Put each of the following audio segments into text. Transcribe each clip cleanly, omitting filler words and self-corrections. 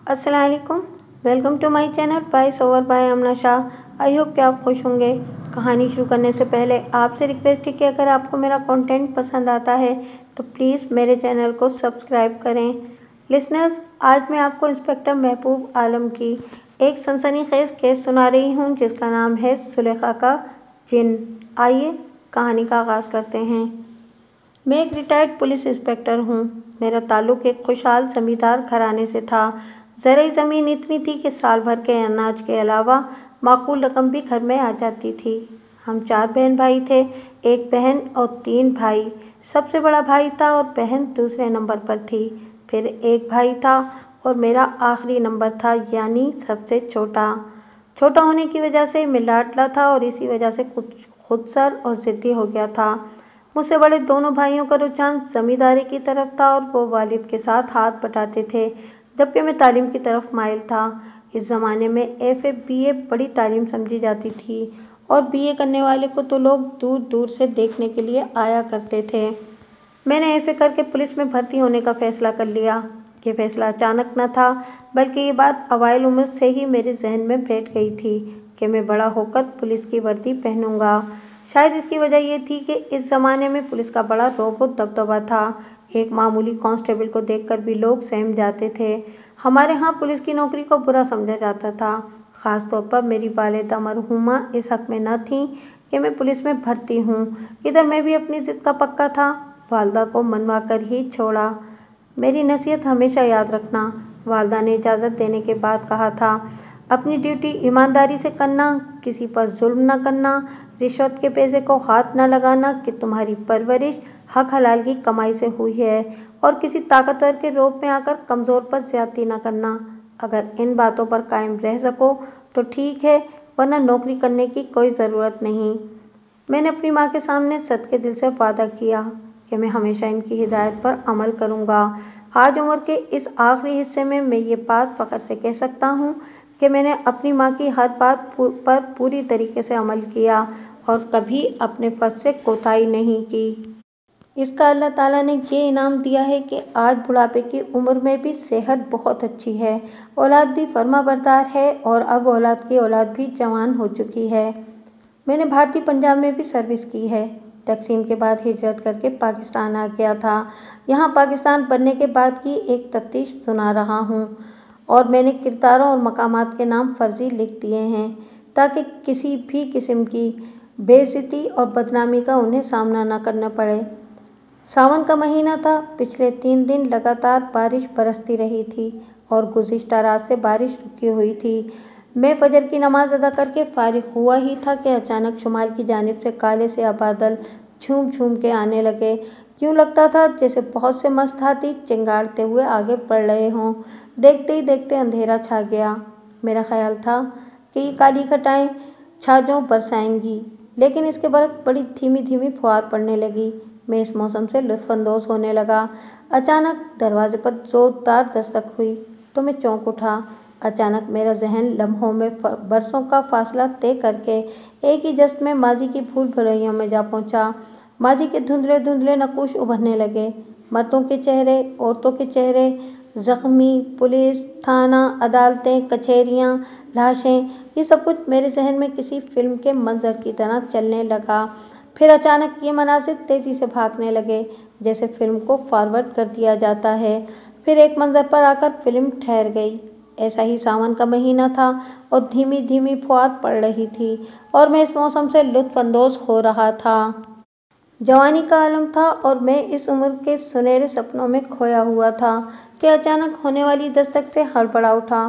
अस्सलाम वालेकुम। Welcome to my channel voice over by Amna Shah. I hope कि आप खुश होंगे। कहानी शुरू करने से पहले आपसे रिक्वेस्ट है कि अगर आपको मेरा कंटेंट पसंद आता है तो प्लीज़ मेरे चैनल को सब्सक्राइब करें। लिसनर्स, आज मैं आपको इंस्पेक्टर महबूब आलम की एक सनसनीखेज केस सुना रही हूँ जिसका नाम है सुलेखा का जिन। आइए कहानी का आगाज़ करते हैं। मैं एक रिटायर्ड पुलिस इंस्पेक्टर हूँ। मेरा ताल्लुक़ एक खुशहाल जमींदार घराने से था। ज़राई ज़मीन इतनी थी कि साल भर के अनाज के अलावा माकूल रकम भी घर में आ जाती थी। हम 4 बहन भाई थे, एक बहन और 3 भाई। सबसे बड़ा भाई था और बहन दूसरे नंबर पर थी। फिर एक भाई था और मेरा आखिरी नंबर था, यानी सबसे छोटा। छोटा होने की वजह से मैं लाडला था और इसी वजह से कुछ खुदसर और ज़िद्दी हो गया था। मुझसे बड़े दोनों भाइयों का रुझान जमींदारी की तरफ था और वो वालिद के साथ हाथ बटाते थे, जबकि मैं तालीम की तरफ माइल था। इस ज़माने में एफ.ए. बी.ए. बड़ी तालीम समझी जाती थी और बी.ए. करने वाले को तो लोग दूर दूर से देखने के लिए आया करते थे। मैंने एफ.ए. करके पुलिस में भर्ती होने का फ़ैसला कर लिया। ये फ़ैसला अचानक न था, बल्कि ये बात अवाइल उम्र से ही मेरे जहन में बैठ गई थी कि मैं बड़ा होकर पुलिस की वर्दी पहनूंगा। शायद इसकी वजह ये थी कि इस ज़माने में पुलिस का बड़ा रौब व दबदबा था। एक मामूली कांस्टेबल को देखकर भी लोग सहम जाते थे। हमारे यहाँ पुलिस की नौकरी को बुरा समझा जाता था। ख़ास तौर पर मेरी वालिदा मरहूमा इस हक़ में न थी कि मैं पुलिस में भर्ती हूँ। इधर मैं भी अपनी ज़िद का पक्का था। वालदा को मनवा कर ही छोड़ा। मेरी नसीहत हमेशा याद रखना। वालदा ने इजाज़त देने के बाद कहा था, अपनी ड्यूटी ईमानदारी से करना, किसी पर जुल्म न करना, रिश्वत के पैसे को हाथ न लगाना कि तुम्हारी परवरिश हक हलाल की कमाई से हुई है, और किसी ताकतवर के रोब में आकर कमज़ोर पर ज़्यादती न करना। अगर इन बातों पर कायम रह सको तो ठीक है, वरना नौकरी करने की कोई ज़रूरत नहीं। मैंने अपनी माँ के सामने सच्चे दिल से वादा किया कि मैं हमेशा इनकी हिदायत पर अमल करूँगा। आज उम्र के इस आखिरी हिस्से में मैं ये बात फ़ख्र से कह सकता हूँ कि मैंने अपनी माँ की हर बात पर पूरी तरीके से अमल किया और कभी अपने फ़र्ज़ से कोताही नहीं की। इसका अल्लाह ताला ने ये इनाम दिया है कि आज बुढ़ापे की उम्र में भी सेहत बहुत अच्छी है, औलाद भी फर्माबरदार है और अब औलाद की औलाद भी जवान हो चुकी है। मैंने भारतीय पंजाब में भी सर्विस की है। तकसीम के बाद हिजरत करके पाकिस्तान आ गया था। यहाँ पाकिस्तान बनने के बाद की एक तफ्तीश सुना रहा हूँ और मैंने किरदारों और मकामात के नाम फर्जी लिख दिए हैं ताकि किसी भी किस्म की बेइज्जती और बदनामी का उन्हें सामना न करना पड़े। सावन का महीना था। पिछले 3 दिन लगातार बारिश बरसती रही थी और गुज़िश्ता रात से बारिश रुकी हुई थी। मैं फजर की नमाज अदा करके फारिग हुआ ही था कि अचानक शुमाल की जानिब से काले से बादल झूम झूम के आने लगे। यूँ लगता था जैसे बहुत से मस्त हाथी चिंगाड़ते हुए आगे बढ़ रहे हों। देखते ही देखते अंधेरा छा गया। मेरा ख्याल था कि ये काली घटाएं छाजों बरसाएंगी, लेकिन इसके बरक्स बड़ी धीमी धीमी फुहार पड़ने लगी। मैं इस मौसम से लुत्फ़अंदोज़ होने लगा। अचानक दरवाजे पर ज़ोरदार दस्तक हुई तो मैं चौंक उठा। अचानक मेरा जहन लम्हों में बरसों का फासला तय करके एक ही जश्न में माजी की भूल भुलैयों में जा पहुंचा। माजी के धुंधले धुंधले नक्श उभरने लगे। मर्दों के चेहरे, औरतों के चेहरे, जख्मी, पुलिस, थाना, अदालतें, कचहरियाँ, लाशें, ये सब कुछ मेरे जहन में किसी फिल्म के मंजर की तरह चलने लगा। फिर अचानक ये मनाज़िर तेज़ी से भागने लगे, जैसे फिल्म को फॉरवर्ड कर दिया जाता है। फिर एक मंजर पर आकर फिल्म ठहर गई। ऐसा ही सावन का महीना था और धीमी धीमी फुहार पड़ रही थी और मैं इस मौसम से लुत्फ़अंदोज़ हो रहा था। जवानी का आलम था और मैं इस उम्र के सुनहरे सपनों में खोया हुआ था कि अचानक होने वाली दस्तक से हड़बड़ा उठा।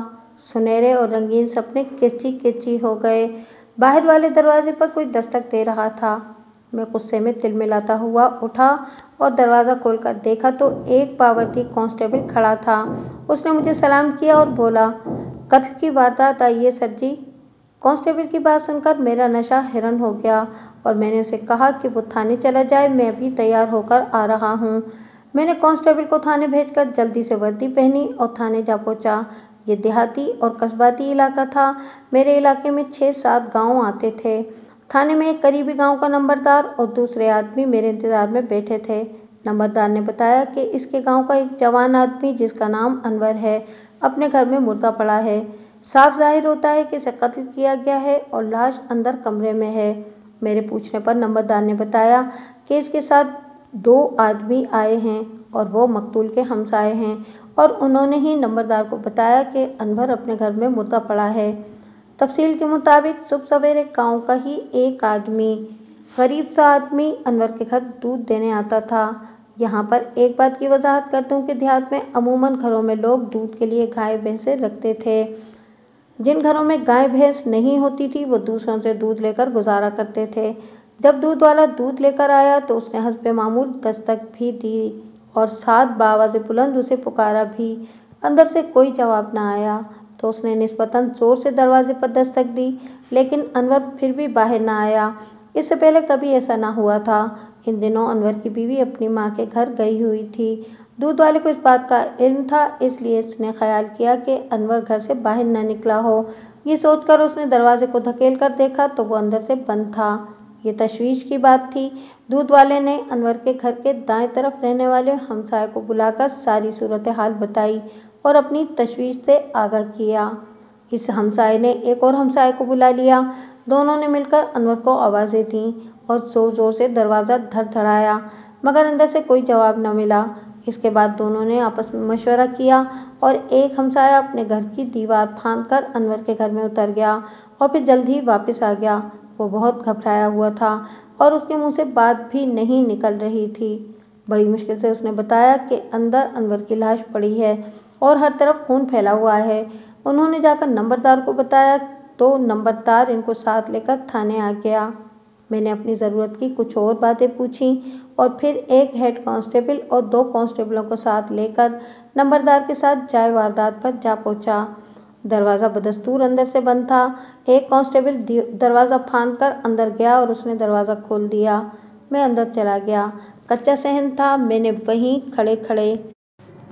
सुनहरे और रंगीन सपने किरची किरची हो गए। बाहर वाले दरवाजे पर कोई दस्तक दे रहा था। मैं गुस्से में तिलमिलाता हुआ उठा और दरवाज़ा खोलकर देखा तो एक पावरती कांस्टेबल खड़ा था। उसने मुझे सलाम किया और बोला, कत्ल की वारदात आई है सर जी। कांस्टेबल की बात सुनकर मेरा नशा हिरन हो गया और मैंने उसे कहा कि वो थाने चला जाए, मैं अभी तैयार होकर आ रहा हूँ। मैंने कांस्टेबल को थाने भेजकर जल्दी से वर्दी पहनी और थाने जा पहुँचा। ये देहाती और कस्बाती इलाका था। मेरे इलाके में 6-7 गाँव आते थे। थाने में एक करीबी गांव का नंबरदार और दूसरे आदमी मेरे इंतज़ार में बैठे थे। नंबरदार ने बताया कि इसके गांव का एक जवान आदमी जिसका नाम अनवर है अपने घर में मुर्दा पड़ा है। साफ जाहिर होता है कि इसे कत्ल किया गया है और लाश अंदर कमरे में है। मेरे पूछने पर नंबरदार ने बताया कि इसके साथ 2 आदमी आए हैं और वो मकतूल के हमसाए हैं और उन्होंने ही नंबरदार को बताया कि अनवर अपने घर में मुर्दा पड़ा है। तफसील के मुताबिक सुबह सवेरे गांव का ही एक आदमी, गरीब सा आदमी, अनवर के घर दूध देने आता था। यहाँ पर एक बात की वजाहत कर दूं कि देहात में अमूमन घरों में लोग दूध के लिए गाय भैंसे रखते थे। जिन घरों में गाय भैंस नहीं होती थी वो दूसरों से दूध लेकर गुजारा करते थे। जब दूध वाला दूध लेकर आया तो उसने हस्बे मामूल दस्तक भी दी और साथ बाआवाज़ बुलंद उसे पुकारा भी। अंदर से कोई जवाब न आया तो उसने निस्बतन जोर से दरवाजे पर दस्तक दी, लेकिन अनवर फिर भी बाहर न आया। इससे पहले कभी ऐसा न हुआ था। इन दिनों अनवर की बीवी अपनी माँ के घर गई हुई थी। दूध वाले को इस बात का इल्म था, इसलिए इसने ख्याल किया कि अनवर घर से बाहर न निकला हो। ये सोचकर उसने दरवाजे को धकेल कर देखा तो वो अंदर से बंद था। ये तशवीश की बात थी। दूध वाले ने अनवर के घर के दाएं तरफ रहने वाले हमसाये को बुलाकर सारी सूरत हाल बताई और अपनी तशवीश से आगाह किया। इस हमसाये ने एक और हमसाये को बुला लिया। दोनों ने मिलकर अनवर को आवाज़ें दीं और जोर जोर से दरवाज़ा धड़धड़ाया, मगर अंदर से कोई जवाब न मिला। इसके बाद दोनों ने आपस में मशवरा किया और एक हमसाया अपने घर की दीवार फांदकर अनवर के घर में उतर गया और फिर जल्द ही वापस आ गया। वो बहुत घबराया हुआ था और उसके मुंह से बात भी नहीं निकल रही थी। बड़ी मुश्किल से उसने बताया कि अंदर अनवर की लाश पड़ी है और हर तरफ खून फैला हुआ है। उन्होंने जाकर नंबरदार को बताया तो नंबरदार इनको साथ लेकर थाने आ गया। मैंने अपनी ज़रूरत की कुछ और बातें पूछीं और फिर एक हेड कांस्टेबल और 2 कांस्टेबलों को साथ लेकर नंबरदार के साथ जाए वारदात पर जा पहुंचा। दरवाज़ा बदस्तूर अंदर से बंद था। एक कांस्टेबल दरवाज़ा फांदकर अंदर गया और उसने दरवाज़ा खोल दिया। मैं अंदर चला गया। कच्चा सहन था। मैंने वहीं खड़े खड़े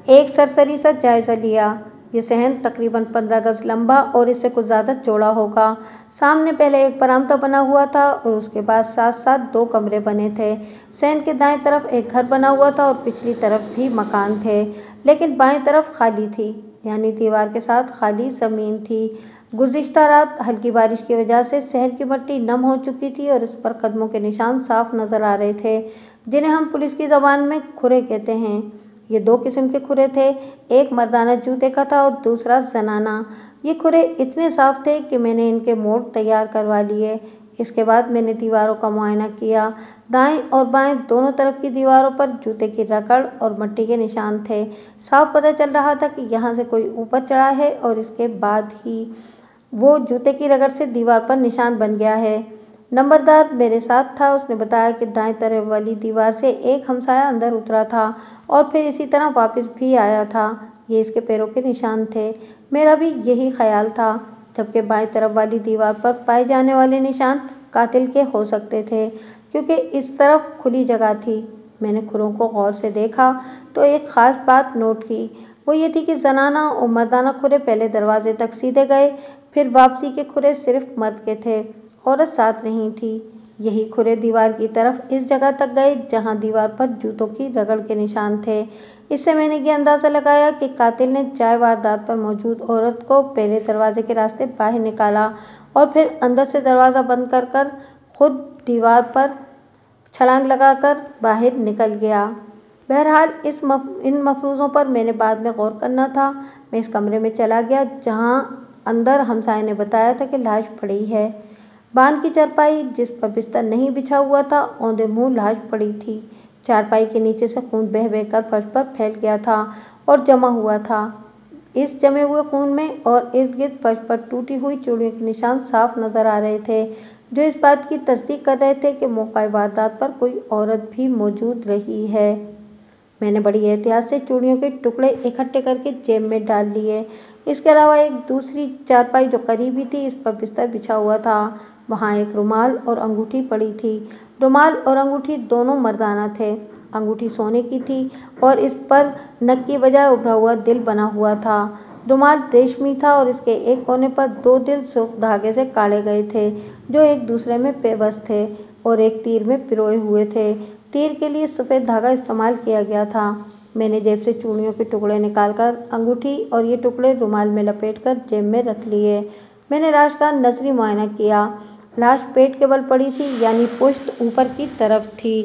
एक सरसरी सा जायज़ा लिया। ये सहन तकरीबन 15 गज लंबा और इससे कुछ ज़्यादा चौड़ा होगा। सामने पहले एक बरामदा बना हुआ था और उसके बाद साथ साथ 2 कमरे बने थे। सहन के दाएं तरफ एक घर बना हुआ था और पिछली तरफ भी मकान थे, लेकिन बाएं तरफ खाली थी, यानी दीवार के साथ खाली ज़मीन थी। गुज़िश्ता रात हल्की बारिश की वजह से सहन की मिट्टी नम हो चुकी थी और इस पर कदमों के निशान साफ नज़र आ रहे थे, जिन्हें हम पुलिस की ज़बान में खुरे कहते हैं। ये 2 किस्म के खुरे थे, एक मर्दाना जूते का था और दूसरा जनाना। ये खुरे इतने साफ थे कि मैंने इनके मोड़ तैयार करवा लिए। इसके बाद मैंने दीवारों का मुआयना किया। दाएं और बाएं दोनों तरफ की दीवारों पर जूते की रगड़ और मिट्टी के निशान थे। साफ पता चल रहा था कि यहाँ से कोई ऊपर चढ़ा है और इसके बाद ही वो जूते की रगड़ से दीवार पर निशान बन गया है। नंबरदार मेरे साथ था। उसने बताया कि दाएं तरफ वाली दीवार से एक हमसाया अंदर उतरा था और फिर इसी तरह वापस भी आया था। ये इसके पैरों के निशान थे। मेरा भी यही ख्याल था, जबकि बाएं तरफ वाली दीवार पर पाए जाने वाले निशान कातिल के हो सकते थे, क्योंकि इस तरफ खुली जगह थी। मैंने खुरों को गौर से देखा तो एक ख़ास बात नोट की। वो ये थी कि जनाना और मर्दाना खुरे पहले दरवाजे तक सीधे गए, फिर वापसी के खुरे सिर्फ मर्द के थे, औरत साथ नहीं थी। यही खुरे दीवार की तरफ इस जगह तक गए जहां दीवार पर जूतों की रगड़ के निशान थे। इससे मैंने ये अंदाज़ा लगाया कि कातिल ने चाय वारदात पर मौजूद औरत को पहले दरवाजे के रास्ते बाहर निकाला और फिर अंदर से दरवाज़ा बंद कर खुद दीवार पर छलांग लगाकर बाहर निकल गया। बहरहाल इन मफरूज़ों पर मैंने बाद में गौर करना था। मैं इस कमरे में चला गया जहां अंदर हमसाये ने बताया था कि लाश पड़ी है। बान की चारपाई जिस पर बिस्तर नहीं बिछा हुआ था, औंधे मुंह लाश पड़ी थी। चारपाई के नीचे से खून बह बह कर फर्श पर फैल गया था और जमा हुआ था। इस जमे हुए खून में और इर्द गिर्द फर्श पर टूटी हुई चूड़ियों के निशान साफ नजर आ रहे थे, जो इस बात की तस्दीक कर रहे थे कि मौका वारदात पर कोई औरत भी मौजूद रही है। मैंने बड़ी एहतियात से चूड़ियों के टुकड़े इकट्ठे करके जेब में डाल लिए। इसके अलावा एक दूसरी चारपाई जो करीब ही थी, इस पर बिस्तर बिछा हुआ था। वहाँ एक रुमाल और अंगूठी पड़ी थी। रुमाल और अंगूठी दोनों मर्दाना थे। अंगूठी सोने की थी और इस पर नग की बजाय उभरा हुआ दिल बना हुआ था। रुमाल रेशमी था और इसके एक कोने पर 2 दिल सुर्ख धागे से काढ़े गए थे, जो एक दूसरे में पेवस्त थे और एक तीर में पिरोए हुए थे। تیر کے لیے سفید دھاگا استعمال کیا گیا تھا۔ میں نے جیب سے چوڑیوں کے ٹکڑے نکال کر انگوٹھی اور یہ ٹکڑے رومال میں لپیٹ کر جیب میں رکھ لیے۔ میں نے لاش کا نظری معائنہ کیا۔ لاش پیٹ کے بل پڑی تھی، یعنی پشت اوپر کی طرف تھی۔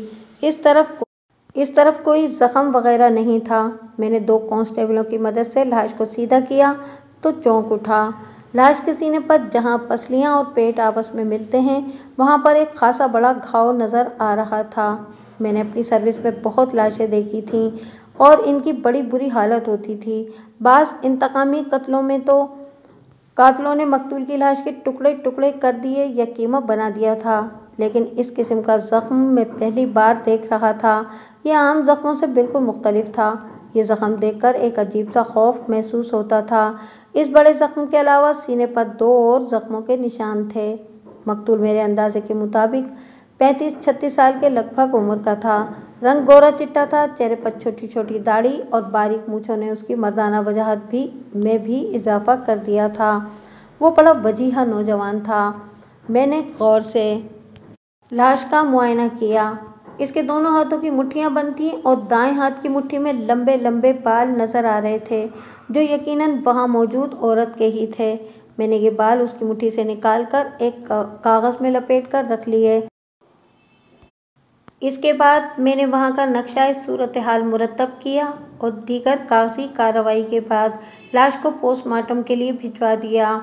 اس طرف کوئی زخم وغیرہ نہیں تھا۔ میں نے 2 کانسٹیبلوں کی مدد سے لاش کو سیدھا کیا تو چونک اٹھا۔ لاش کے سینے پر جہاں پسلیاں اور پیٹ آپس میں ملتے ہیں وہاں پر ایک خاصا بڑا گھاؤ نظر آ رہا تھا۔ میں نے اپنی سروس میں بہت لاشیں دیکھی تھیں اور ان کی بڑی بری حالت ہوتی تھی۔ بعض انتقامی قتلوں میں تو قاتلوں نے مقتول کی لاش کے ٹکڑے ٹکڑے کر دیے یا کیما بنا دیا تھا، لیکن اس قسم کا زخم میں پہلی بار دیکھ رہا تھا۔ یہ عام زخموں سے بالکل مختلف تھا۔ یہ زخم دیکھ کر ایک عجیب سا خوف محسوس ہوتا تھا۔ اس بڑے زخم کے علاوہ سینے پر 2 اور زخموں کے نشان تھے۔ مقتول میرے اندازے کے مطابق 35-36 سال کے لگ بھگ عمر کا تھا۔ رنگ گورا چٹا تھا۔ چہرے پر چھوٹی چھوٹی داڑھی اور باریک مونچھوں نے اس کی مردانہ وجاہت میں بھی اضافہ کر دیا تھا۔ وہ بڑا وجیحہ نوجوان تھا۔ میں نے غور سے لاش کا معائنہ کیا۔ اس کے دونوں ہاتھوں کی مٹھیاں بند تھیں اور دائیں ہاتھ کی مٹھی میں لمبے لمبے بال نظر آ رہے تھے جو یقیناً وہاں موجود عورت کے ہی تھے۔ میں نے یہ بال اس کی مٹھی سے نکال کر ایک کاغذ میں لپیٹ کر رکھ لیے۔ اس کے بعد میں نے وہاں کا نقشہ صورتحال مرتب کیا اور دیگر کاغذی کارروائی کے بعد لاش کو پوسٹ مارٹم کے لیے بھجوا دیا۔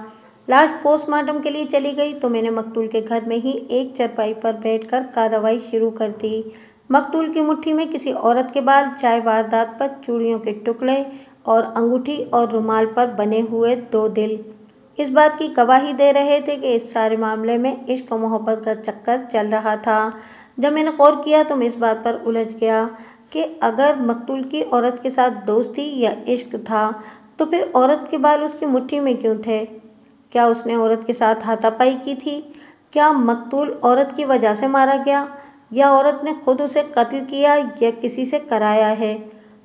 لاش پوسٹ مارٹم کے لیے چلی گئی تو میں نے مقتول کے گھر میں ہی ایک چارپائی پر بیٹھ کر کارروائی شروع کر دی۔ مقتول کی مٹھی میں کسی عورت کے بال، جائے واردات پر چوڑیوں کے ٹکڑے اور انگوٹھی اور رومال پر بنے ہوئے 2 دل اس بات کی گواہی دے رہے تھے کہ اس سارے معاملے میں عشق و محبت کا چکر چل رہا تھا۔ جب میں نے غور کیا تو میں اس بات پر الجھ گیا کہ اگر مقتول کی عورت کے ساتھ دوستی یا عشق تھا تو پھر عورت کے بال اس کی مٹھی میں کیوں تھے؟ کیا اس نے عورت کے ساتھ ہاتھا پائی کی تھی؟ کیا مقتول عورت کی وجہ سے مارا گیا یا عورت نے خود اسے قتل کیا یا کسی سے کرایا ہے؟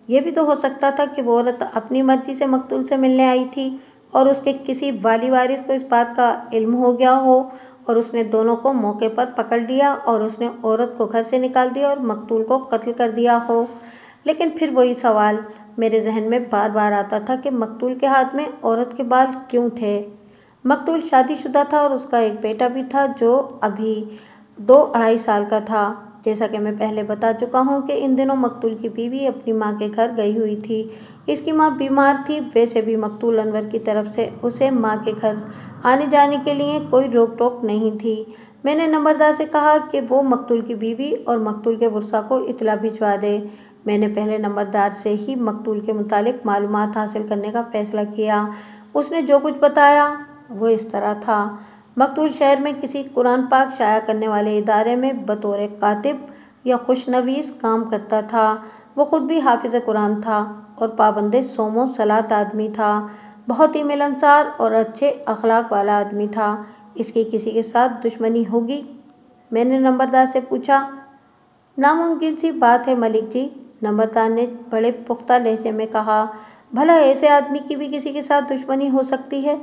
یہ بھی تو ہو سکتا تھا کہ وہ عورت اپنی مرضی سے مقتول سے ملنے آئی تھی اور اس کے کسی والی وارث کو اس بات کا علم ہو گیا ہو اور اس نے دونوں کو موقع پر پکڑ لیا اور اس نے عورت کو گھر سے نکال دیا اور مقتول کو قتل کر دیا ہو۔ لیکن پھر وہی سوال میرے ذہن میں بار بار آتا تھا کہ مقتول کے ہاتھ میں عورت کے بال کیوں تھے؟ مقتول شادی شدہ تھا اور اس کا ایک بیٹا بھی تھا جو ابھی 2-2.5 سال کا تھا۔ جیسا کہ میں پہلے بتا چکا ہوں کہ ان دنوں مقتول کی بیوی اپنی ماں کے گھر گئی ہوئی تھی۔ اس کی ماں بیمار تھی۔ ویسے بھی مقتول انور کی طرف سے اسے ماں کے گھر آنے جانے کے لیے کوئی روک ٹوک نہیں تھی۔ میں نے نمبردار سے کہا کہ وہ مقتول کی بیوی اور مقتول کے ورثاء کو اطلاع بھجوا دے۔ میں نے پہلے نمبردار سے ہی مقتول کے متعلق معلومات حاصل کرنے کا فیصلہ کیا۔ اس نے جو کچھ بتایا وہ اس طرح تھا۔ مقتول شہر میں کسی قرآن پاک شائع کرنے والے ادارے میں بطور کاتب یا خوشنویس کام کرتا تھا۔ وہ خود بھی حافظ قرآن تھا اور پابند صوم و صلاۃ آدمی تھا۔ بہت ہی ملنسار اور اچھے اخلاق والا آدمی تھا۔ اس کی کسی کے ساتھ دشمنی ہوگی؟ میں نے نمبردار سے پوچھا۔ ناممکن سی بات ہے ملک جی، نمبردار نے بڑے پختہ لہجے میں کہا۔ بھلا ایسے آدمی کی بھی کسی کے ساتھ دشمنی ہو سکتی ہے؟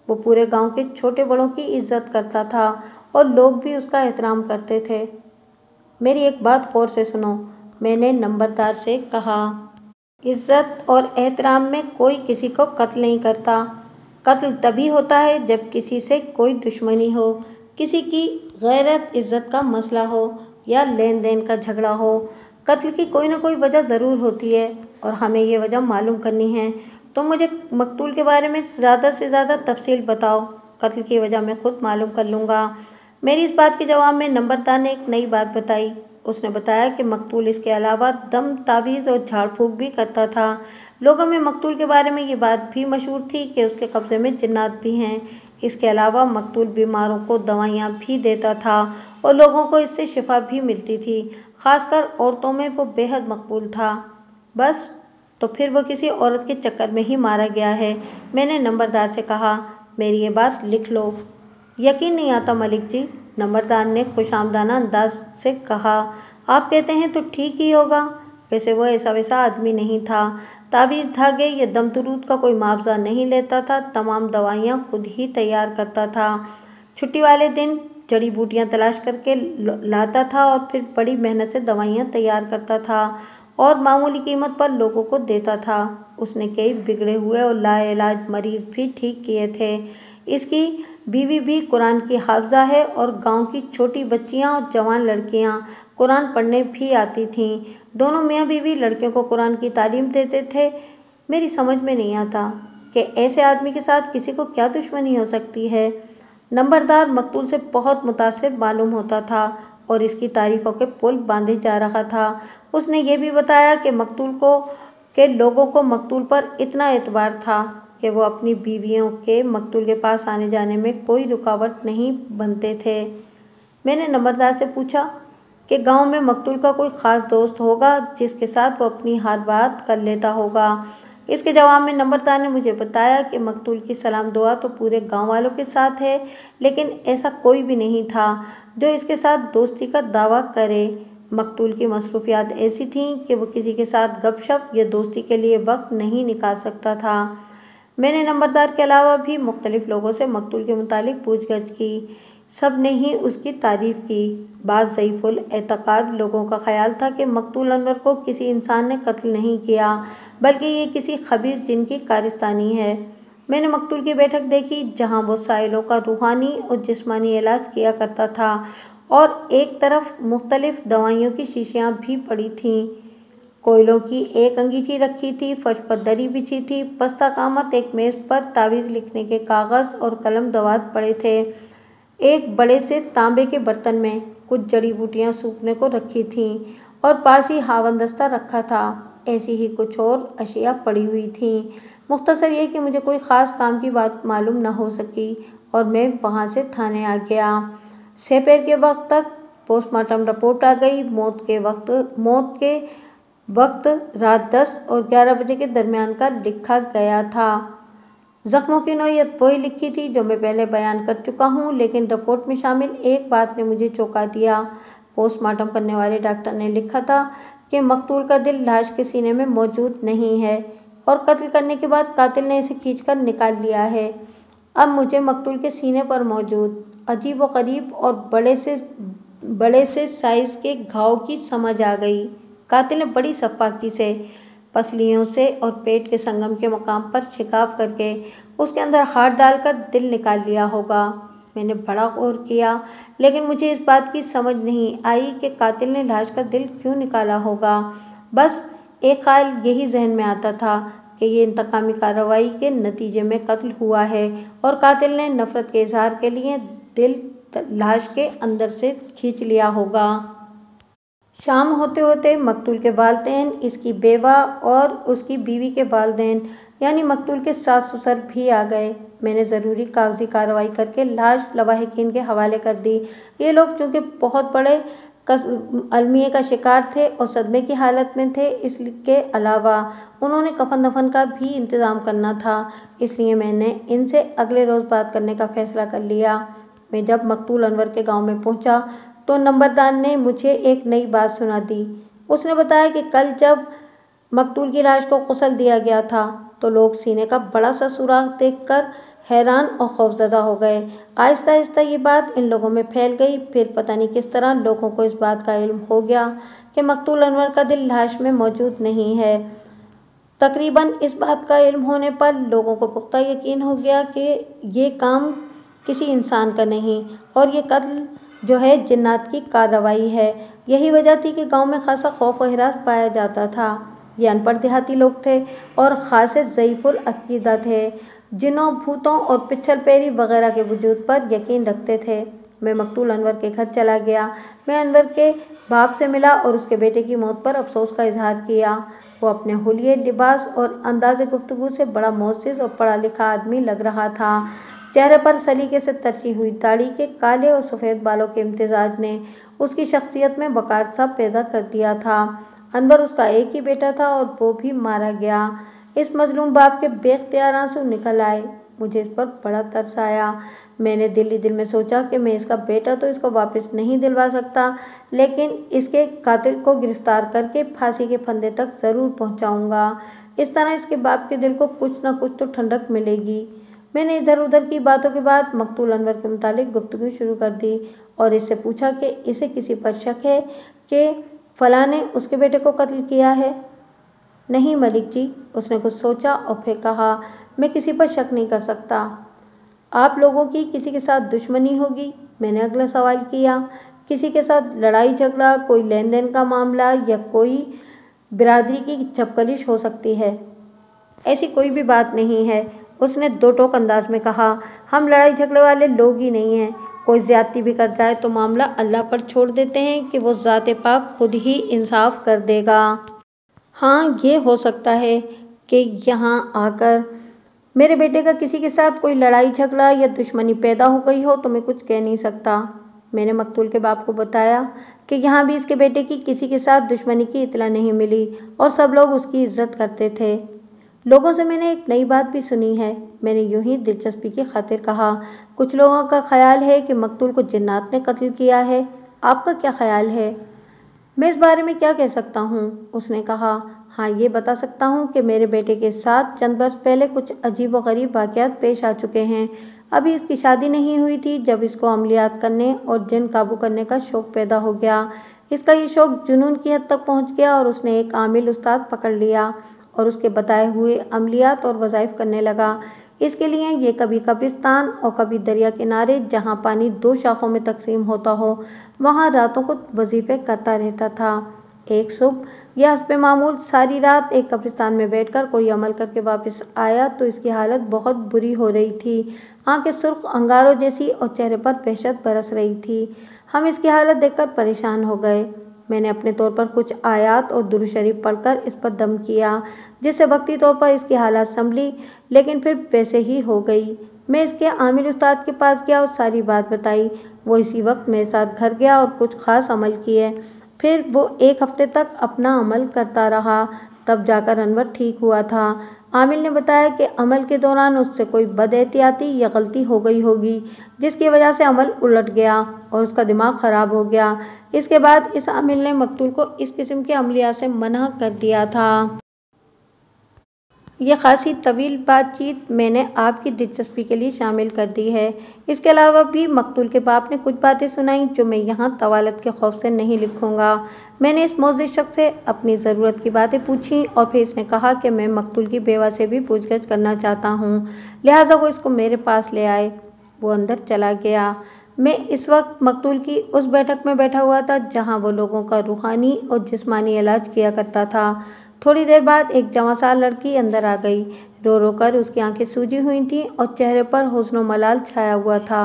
وہ پورے گاؤں کے چھوٹے بڑوں کی عزت کرتا تھا اور لوگ بھی اس کا احترام کرتے تھے۔ میری ایک بات غور سے سنو، میں نے نمبردار سے کہا۔ عزت اور احترام میں کوئی کسی کو قتل نہیں کرتا۔ قتل تبھی ہوتا ہے جب کسی سے کوئی دشمنی ہو، کسی کی غیرت عزت کا مسئلہ ہو یا لین دین کا جھگڑا ہو۔ قتل کی کوئی نہ کوئی وجہ ضرور ہوتی ہے اور ہمیں یہ وجہ معلوم کرنی ہے۔ تم مجھے مقتول کے بارے میں زیادہ سے زیادہ تفصیل بتاؤ، قتل کی وجہ میں خود معلوم کر لوں گا۔ میری اس بات کے جواب میں نمبردار نے ایک نئی بات بتائی۔ اس نے بتایا کہ مقتول اس کے علاوہ دم، تعویذ اور جھاڑ پھونک بھی کرتا تھا۔ لوگوں میں مقتول کے بارے میں یہ بات بھی مشہور تھی کہ اس کے قبضے میں جنات بھی ہیں۔ اس کے علاوہ مقتول بیماروں کو دوائیاں بھی دیتا تھا اور لوگوں کو اس سے شفا بھی ملتی تھی، خاص کر عورتوں میں وہ بے حد مقبول تھا۔ بس، تو پھر وہ کسی عورت کے چکر میں ہی مارا گیا ہے، میں نے نمبردار سے کہا۔ میری یہ بات لکھ لو۔ یقین نہیں آتا ملک جی، نمبردار نے خوش آمدانہ انداز سے کہا۔ آپ کہتے ہیں تو ٹھیک ہی ہوگا۔ ویسے وہ ایسا ویسا آدمی نہیں تھا۔ تعویذ، دھاگے یا دم درود کا کوئی معاوضہ نہیں لیتا تھا۔ تمام دوائیاں خود ہی تیار کرتا تھا۔ چھٹی والے دن जड़ी बूटियां तलाश करके लाता था और फिर बड़ी मेहनत से दवाइयां तैयार करता था और मामूली कीमत पर लोगों को देता था। उसने कई बिगड़े हुए और लाइलाज मरीज भी ठीक किए थे। इसकी बीवी भी कुरान की हाफिजा है और गांव की छोटी बच्चियां और जवान लड़कियां कुरान पढ़ने भी आती थीं। दोनों मियाँ बीवी लड़कियों को कुरान की तालीम देते थे। मेरी समझ में नहीं आता कि ऐसे आदमी के साथ किसी को क्या दुश्मनी हो सकती है। नंबरदार मकतूल से बहुत मुतासिर मालूम होता था और इसकी तारीफों के पुल बांधे जा रहा था। उसने ये भी बताया कि लोगों को मकतूल पर इतना एतबार था कि वो अपनी बीवियों के मकतूल के पास आने जाने में कोई रुकावट नहीं बनते थे। मैंने नंबरदार से पूछा कि गांव में मकतूल का कोई खास दोस्त होगा जिसके साथ वो अपनी हर बात कर लेता होगा। इसके जवाब में नंबरदार ने मुझे बताया कि मकतूल की सलाम दुआ तो पूरे गांव वालों के साथ है, लेकिन ऐसा कोई भी नहीं था जो इसके साथ दोस्ती का दावा करे। मकतूल की मसरूफियात ऐसी थीं कि वो किसी के साथ गपशप या दोस्ती के लिए वक्त नहीं निकाल सकता था। मैंने नंबरदार के अलावा भी मुख्तलिफ लोगों से मकतूल के मुतालिक पूछगछ की। सब ने ही उसकी तारीफ की। बाज़ ज़ईफ़ुल एतक़ाद लोगों का ख्याल था कि मकतूल अनवर को किसी इंसान ने कत्ल नहीं किया, बल्कि ये किसी खबीस जिन की कारस्तानी है। मैंने मकतूल की बैठक देखी जहाँ वो साइलों का रूहानी और जिस्मानी इलाज किया करता था और एक तरफ मुख्तलिफ दवाइयों की शीशियाँ भी पड़ी थीं। कोयलों की एक अंगीठी रखी थी, फर्श पर दरी बिछी थी, पस्ता कामत एक मेज पर तावीज़ लिखने के कागज़ और कलम दवात पड़े थे। एक बड़े से तांबे के बर्तन में कुछ जड़ी बूटियां सूखने को रखी थीं और पास ही हावनदस्ता रखा था। ऐसी ही कुछ और अशिया पड़ी हुई थीं। मुख्तसर ये कि मुझे कोई ख़ास काम की बात मालूम न हो सकी और मैं वहाँ से थाने आ गया। सपहर के वक्त तक पोस्टमार्टम रिपोर्ट आ गई। मौत के वक्त रात 10 और 11 बजे के दरमियान का लिखा गया था। जख्मों की नौयत वही लिखी थी जो मैं पहले बयान कर चुका हूँ, लेकिन रिपोर्ट में शामिल एक बात ने मुझे चौंका दिया। पोस्टमार्टम करने वाले डॉक्टर ने लिखा था कि मकतूल का दिल लाश के सीने में मौजूद नहीं है और कत्ल करने के बाद कातिल ने इसे खींचकर निकाल लिया है। अब मुझे मकतूल के सीने पर मौजूद अजीब व गरीब और बड़े से साइज के घाव की समझ आ गई। कातिल ने बड़ी सफाकी से पसलियों से और पेट के संगम के मकाम पर शिकाफ करके उसके अंदर हाथ डालकर दिल निकाल लिया होगा। मैंने बड़ा गौर किया, लेकिन मुझे इस बात की समझ नहीं आई कि कातिल ने लाश का दिल क्यों निकाला होगा। बस एक ख्याल यही जहन में आता था कि ये इंतकामी कार्रवाई के नतीजे में कत्ल हुआ है और कातिल ने नफरत के इजहार के लिए दिल लाश के अंदर से खींच लिया होगा। शाम होते होते मकतूल के वालिदैन, इसकी बेवा और उसकी बीवी के वालिदैन यानी मकतूल के सास ससुर भी आ गए। मैंने ज़रूरी कागजी कार्रवाई करके लाश लवाहिकीन के हवाले कर दी। ये लोग चूँकि बहुत बड़े अलमिए का शिकार थे और सदमे की हालत में थे, इसके अलावा उन्होंने कफन दफन का भी इंतज़ाम करना था, इसलिए मैंने इनसे अगले रोज़ बात करने का फ़ैसला कर लिया। मैं जब मकतूल अनवर के गांव में पहुंचा तो नंबरदार ने मुझे एक नई बात सुना दी। उसने बताया कि कल जब मकतूल की लाश को गुस्ल दिया गया था तो लोग सीने का बड़ा सा सुराख देखकर हैरान और खौफजदा हो गए। आहिस्ता आहिस्ता ये बात इन लोगों में फैल गई। फिर पता नहीं किस तरह लोगों को इस बात का इल्म हो गया कि मकतूल अनवर का दिल लाश में मौजूद नहीं है। तकरीबन इस बात का इल्म होने पर लोगों को पुख्ता यकीन हो गया कि ये काम किसी इंसान का नहीं और ये कत्ल जो है जिन्नात की कार्रवाई है। यही वजह थी कि गांव में खासा खौफ और हिरास पाया जाता था। ये अनपढ़ देहाती लोग थे और खासे ज़ईफ़ुल अक़ीदा थे, जिन्हों भूतों और पिछल पैरी वगैरह के वजूद पर यकीन रखते थे। मैं मकतूल अनवर के घर चला गया। मैं अनवर के बाप से मिला और उसके बेटे की मौत पर अफसोस का इजहार किया। वो अपने हुलिये, लिबास और अंदाज़े गुफ्तगू से बड़ा मोअज़्ज़िज़ और पढ़ा लिखा आदमी लग रहा था। चेहरे पर सलीके से तरची हुई दाढ़ी के काले और सफ़ेद बालों के इम्तिजाज ने उसकी शख्सियत में वक़ार सा पैदा कर दिया था। अनवर उसका एक ही बेटा था और वो भी मारा गया। इस मजलूम बाप के बेख्तियार आंसू निकल आए। मुझे इस पर बड़ा तरस आया। मैंने दिल ही दिल में सोचा कि मैं इसका बेटा तो इसको वापस नहीं दिलवा सकता, लेकिन इसके कातिल को गिरफ्तार करके फांसी के फंदे तक ज़रूर पहुंचाऊंगा। इस तरह इसके बाप के दिल को कुछ न कुछ तो ठंडक मिलेगी। मैंने इधर उधर की बातों के बाद मकतूल अनवर के मुतालिक गुफ्तगू शुरू कर दी और इससे पूछा कि इसे किसी पर शक है कि फलां ने उसके बेटे को कत्ल किया है। नहीं मलिक जी, उसने कुछ सोचा और फिर कहा, मैं किसी पर शक नहीं कर सकता। आप लोगों की किसी के साथ दुश्मनी होगी? मैंने अगला सवाल किया। किसी के साथ लड़ाई झगड़ा, कोई लेन देन का मामला या कोई बिरादरी की चपकलिश हो सकती है। ऐसी कोई भी बात नहीं है, उसने दो टोक अंदाज में कहा। हम लड़ाई झगड़े वाले लोग ही नहीं हैं। कोई ज्यादती भी कर जाए तो मामला अल्लाह पर छोड़ देते हैं कि वो ज़ाते पाक खुद ही इंसाफ कर देगा। हाँ, ये हो सकता है कि यहाँ आकर मेरे बेटे का किसी के साथ कोई लड़ाई झगड़ा या दुश्मनी पैदा हो गई हो तो मैं कुछ कह नहीं सकता। मैंने मकतूल के बाप को बताया कि यहाँ भी इसके बेटे की किसी के साथ दुश्मनी की इत्तला नहीं मिली और सब लोग उसकी इज्जत करते थे। लोगों से मैंने एक नई बात भी सुनी है, मैंने यूं ही दिलचस्पी की खातिर कहा। कुछ लोगों का ख्याल है कि मकतूल को जिन्नात ने कत्ल किया है। आपका क्या ख्याल है? मैं इस बारे में क्या कह सकता हूँ, उसने कहा। हाँ, ये बता सकता हूँ कि मेरे बेटे के साथ चंद बरस पहले कुछ अजीब व गरीब वाक़यात पेश आ चुके हैं। अभी इसकी शादी नहीं हुई थी जब इसको अमलियात करने और जिन काबू करने का शौक़ पैदा हो गया। इसका ये शौक़ जुनून की हद तक पहुँच गया और उसने एक आमिल उस्ताद पकड़ लिया और उसके बताए हुए अमलियात और वज़ाइफ करने लगा। इसके लिए ये कभी कब्रिस्तान और कभी दरिया किनारे जहाँ पानी दो शाखों में तकसीम होता हो वहाँ रातों को वजीफे करता रहता था। एक सुबह यह हस्बे मामूल सारी रात एक कब्रिस्तान में बैठकर कोई अमल करके वापस आया तो इसकी हालत बहुत बुरी हो रही थी। आंखें सुर्ख अंगारों जैसी और चेहरे पर वहशत बरस रही थी। हम इसकी हालत देखकर परेशान हो गए। मैंने अपने तौर पर कुछ आयात और दुरूद शरीफ पढ़कर इस पर दम किया जिससे वक्ती तौर पर इसकी हालत संभली, लेकिन फिर वैसे ही हो गई। मैं इसके आमिल उस्ताद के पास गया और सारी बात बताई। वो इसी वक्त मेरे साथ घर गया और कुछ खास अमल किए। फिर वो एक हफ्ते तक अपना अमल करता रहा, तब जाकर अनवर ठीक हुआ था। आमिल ने बताया कि अमल के दौरान उससे कोई बदएहतियाती या गलती हो गई होगी जिसकी वजह से अमल उलट गया और उसका दिमाग खराब हो गया। इसके बाद इस आमिल ने मकतूल को इस किस्म के अमलियात से मना कर दिया था। यह खासी तवील बातचीत मैंने आपकी दिलचस्पी के लिए शामिल कर दी है। इसके अलावा भी मकतूल के बाप ने कुछ बातें सुनाई जो मैं यहाँ तवालत के खौफ से नहीं लिखूँगा। मैंने इस मौजूद शख्स से अपनी ज़रूरत की बातें पूछी और फिर इसने कहा कि मैं मकतूल की बेवा से भी पूछगछ करना चाहता हूँ, लिहाजा वो इसको मेरे पास ले आए। वो अंदर चला गया। मैं इस वक्त मकतूल की उस बैठक में बैठा हुआ था जहाँ वो लोगों का रूहानी और जिस्मानी इलाज किया करता था। थोड़ी देर बाद एक जवांसाल लड़की अंदर आ गई। रो रो कर उसकी आंखें सूजी हुई थीं और चेहरे पर हुस्न मलाल छाया हुआ था।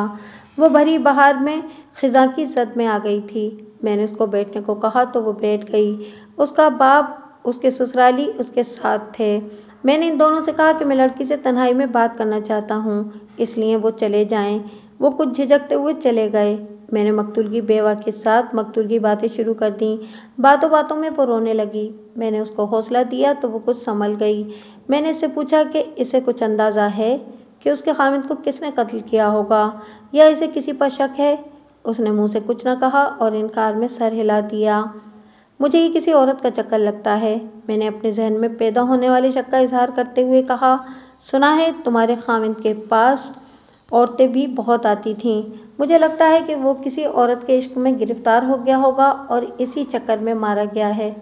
वो भरी बहार में खिज़ा की जद में आ गई थी। मैंने उसको बैठने को कहा तो वो बैठ गई। उसका बाप, उसके ससुराली उसके साथ थे। मैंने इन दोनों से कहा कि मैं लड़की से तन्हाई में बात करना चाहता हूँ, इसलिए वो चले जाएं। वो कुछ झिझकते हुए चले गए। मैंने मकतूल की बेवा के साथ मकतूल की बातें शुरू कर दी। बातों बातों में वो रोने लगी। मैंने उसको हौसला दिया तो वो कुछ संभल गई। मैंने इससे पूछा कि इसे कुछ अंदाज़ा है कि उसके खामिद को किसने कत्ल किया होगा या इसे किसी पर शक है। उसने मुंह से कुछ न कहा और इनकार में सर हिला दिया। मुझे ये किसी औरत का चक्कर लगता है, मैंने अपने जहन में पैदा होने वाले शक का इजहार करते हुए कहा। सुना है तुम्हारे खामिद के पास औरतें भी बहुत आती थीं। मुझे लगता है कि वो किसी औरत के इश्क में गिरफ्तार हो गया होगा और इसी चक्कर में मारा गया है।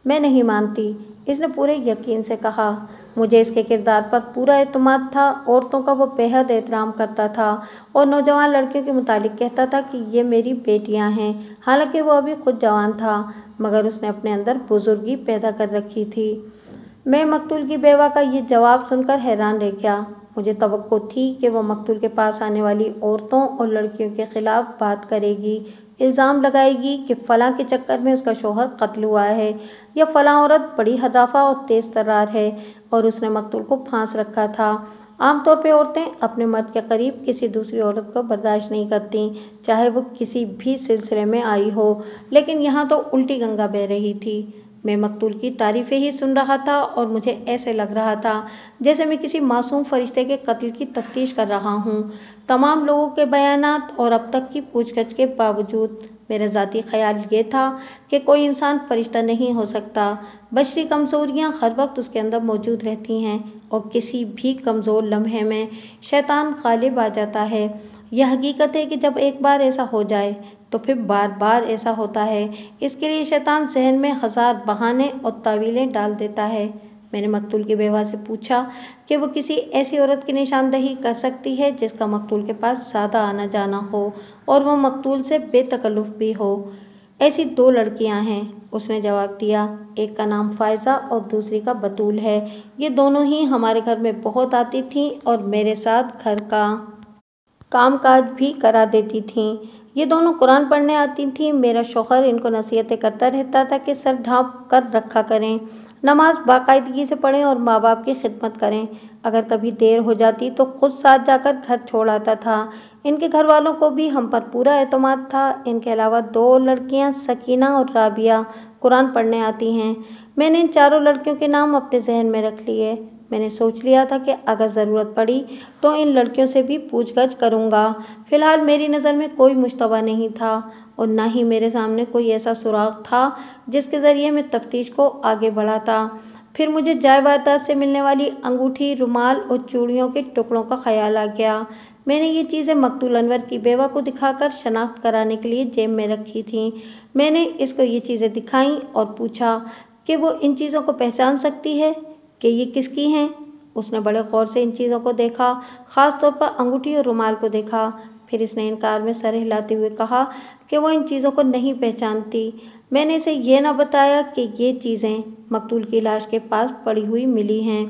मैं नहीं मानती, इसने पूरे यकीन से कहा। मुझे इसके किरदार पर पूरा एतमाद था। औरतों का वो बेहद एहतराम करता था और नौजवान लड़कियों के मुतालिक कहता था कि ये मेरी बेटियां हैं। हालांकि वो अभी खुद जवान था, मगर उसने अपने अंदर बुजुर्गी पैदा कर रखी थी। मैं मकतूल की बेवा का ये जवाब सुनकर हैरान रह गया। मुझे तवक्को थी कि वो मकतूल के पास आने वाली औरतों और लड़कियों के खिलाफ बात करेगी, इल्ज़ाम लगाएगी कि फ़लाँ के चक्कर में उसका शौहर कत्ल हुआ है या फ़लाँ औरत बड़ी हर्राफा और तेज़ तर्रार है और उसने मकतूल को फांस रखा था। आमतौर पर औरतें अपने मर्द के करीब किसी दूसरी औरत को बर्दाश्त नहीं करती, चाहे वो किसी भी सिलसिले में आई हो, लेकिन यहाँ तो उल्टी गंगा बह रही थी। मैं मकतूल की तारीफ़ें ही सुन रहा था और मुझे ऐसे लग रहा था जैसे मैं किसी मासूम फरिश्ते के कत्ल की तफ्तीश कर रहा हूँ। तमाम लोगों के बयानात और अब तक की पूछगछ के बावजूद मेरा ज़ाती ख्याल ये था कि कोई इंसान फरिश्ता नहीं हो सकता। बशरी कमज़ोरियाँ हर वक्त उसके अंदर मौजूद रहती हैं اور کسی بھی کمزور لمحے میں شیطان غالب آ جاتا ہے۔ یہ حقیقت ہے کہ جب ایک بار ایسا ہو جائے تو پھر بار بار ایسا ہوتا ہے۔ اس کے لیے شیطان ذہن میں ہزار بہانے اور تعویلیں ڈال دیتا ہے۔ میں نے مقتول کی بیوہ سے پوچھا کہ وہ کسی ایسی عورت کی نشاندہی کر سکتی ہے جس کا مقتول کے پاس زیادہ آنا جانا ہو اور وہ مقتول سے بے تکلف بھی ہو۔ ایسی 2 لڑکیاں ہیں، اس نے جواب دیا۔ ایک کا نام فائزہ اور دوسری کا بطول ہے۔ یہ دونوں ہی ہمارے گھر میں بہت آتی تھیں اور میرے ساتھ گھر کا کام کاج بھی کرا دیتی تھیں۔ یہ دونوں قرآن پڑھنے آتی تھیں۔ میرا شوہر ان کو نصیحتیں کرتا رہتا تھا کہ سر ڈھانپ کر رکھا کریں، نماز باقاعدگی سے پڑھیں اور ماں باپ کی خدمت کریں۔ اگر کبھی دیر ہو جاتی تو خود ساتھ جا کر گھر چھوڑ آتا تھا۔ ان کے گھر والوں کو بھی ہم پر پورا اعتماد تھا۔ ان کے علاوہ 2 لڑکیاں سکینہ اور رابعہ قرآن پڑھنے آتی ہیں۔ میں نے ان 4 لڑکیوں کے نام اپنے ذہن میں رکھ لیے۔ میں نے سوچ لیا تھا کہ اگر ضرورت پڑی تو ان لڑکیوں سے بھی پوچھ گچھ کروں گا۔ فی الحال میری نظر میں کوئی مشتبہ نہیں تھا اور نہ ہی میرے سامنے کوئی ایسا سراغ تھا جس کے ذریعے میں تفتیش کو آگے بڑھاتا۔ پھر مجھے جائے واردات سے ملنے والی انگوٹھی، رومال اور چوڑیوں کے ٹکڑوں کا خیال آ گیا۔ میں نے یہ چیزیں مقتول انور کی بیوہ کو دکھا کر شناخت کرانے کے لیے جیب میں رکھی تھیں۔ میں نے اس کو یہ چیزیں دکھائیں اور پوچھا کہ وہ ان چیزوں کو پہچان سکتی ہے کہ یہ کس کی ہیں۔ اس نے بڑے غور سے ان چیزوں کو دیکھا، خاص طور پر انگوٹھی اور رومال کو دیکھا۔ پھر اس نے انکار میں سر ہلاتے ہوئے کہا کہ وہ ان چیزوں کو نہیں پہچانتی۔ میں نے اسے یہ نہ بتایا کہ یہ چیزیں مقتول کی لاش کے پاس پڑی ہوئی ملی ہیں۔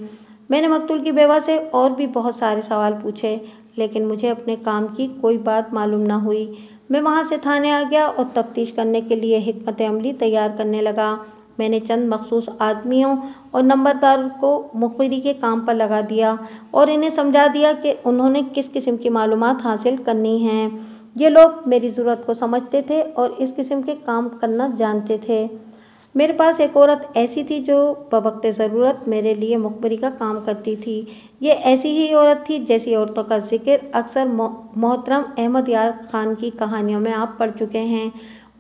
میں نے مقتول کی بیوہ سے اور بھی بہت سارے سوال پوچھے لیکن مجھے اپنے کام کی کوئی بات معلوم نہ ہوئی۔ میں وہاں سے تھانے آ گیا اور تفتیش کرنے کے لیے حکمت عملی تیار کرنے لگا۔ میں نے چند مخصوص آدمیوں اور نمبردار کو مخبری کے کام پر لگا دیا اور انہیں سمجھا دیا کہ انہوں نے کس قسم کی معلومات حاصل کرنی ہیں۔ یہ لوگ میری ضرورت کو سمجھتے تھے اور اس قسم کے کام کرنا جانتے تھے۔ میرے پاس ایک عورت ایسی تھی جو بوقت ضرورت میرے لیے مخبری کا کام کرتی تھی۔ یہ ایسی ہی عورت تھی جیسی عورتوں کا ذکر اکثر محترم احمد یار خان کی کہانیوں میں آپ پڑھ چکے ہیں۔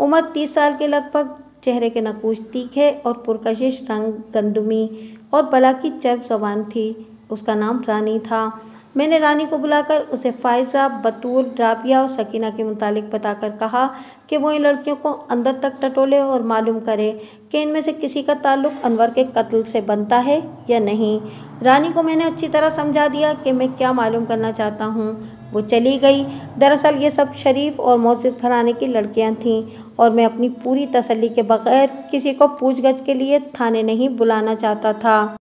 عمر 30 سال کے لگ بھگ، چہرے کے نقوش تیکھے اور پرکشش، رنگ گندمی اور بلا کی چرب زبان تھی۔ اس کا نام رانی تھا۔ میں نے رانی کو بلا کر اسے فائزہ، بطول، رابعہ اور سکینہ کے متعلق بتا کر کہا کہ وہ ان لڑکیوں کو اندر تک ٹٹولے اور معلوم کرے کہ ان میں سے کسی کا تعلق انور کے قتل سے بنتا ہے یا نہیں۔ رانی کو میں نے اچھی طرح سمجھا دیا کہ میں کیا معلوم کرنا چاہتا ہوں۔ وہ چلی گئی۔ دراصل یہ سب شریف اور معزز گھرانے کی لڑکیاں تھیں اور میں اپنی پوری تسلی کے بغیر کسی کو پوچھ گچھ کے لیے تھانے نہیں بلانا چاہتا تھا۔